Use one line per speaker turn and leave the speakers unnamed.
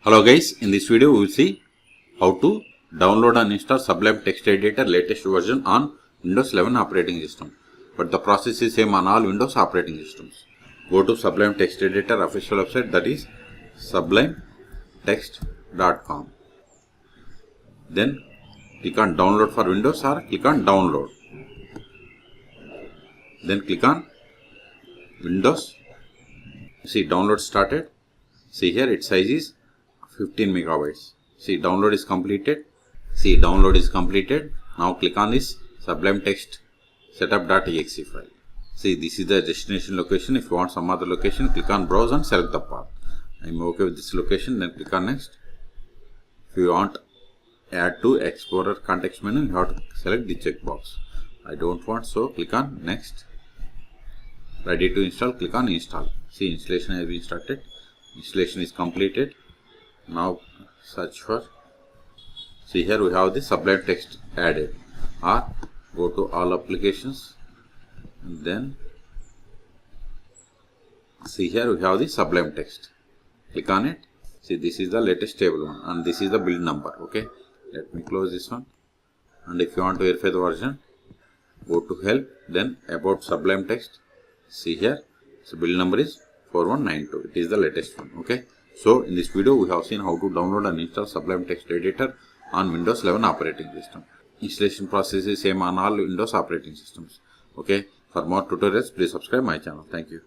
Hello guys, in this video we will see how to download and install Sublime Text Editor latest version on Windows 11 operating system. But the process is same on all Windows operating systems. Go to Sublime Text Editor official website, that is sublimetext.com. Then click on download for Windows or click on download. Then click on Windows. See, download started. See here, its size is 15 megabytes. See, download is completed. See, download is completed. Now click on this Sublime Text setup.exe file. See, this is the destination location. If you want some other location, click on browse and select the path. I'm okay with this location, then click on next. If you want add to Explorer context menu, you have to select the checkbox. I don't want, so click on next. Ready to install, click on install. See, installation has been started. Installation is completed. Now search for, see here we have the Sublime Text added, or go to all applications and then see here we have the Sublime Text. Click on it. See, this is the latest stable one and this is the build number. Okay, let me close this one. And if you want to verify the version, go to help, then about Sublime Text. See here, so build number is 4192. It is the latest one. Okay, so in this video we have seen how to download and install Sublime Text Editor on Windows 11 operating system. Installation process is same on all Windows operating systems. Okay, for more tutorials please subscribe my channel. Thank you.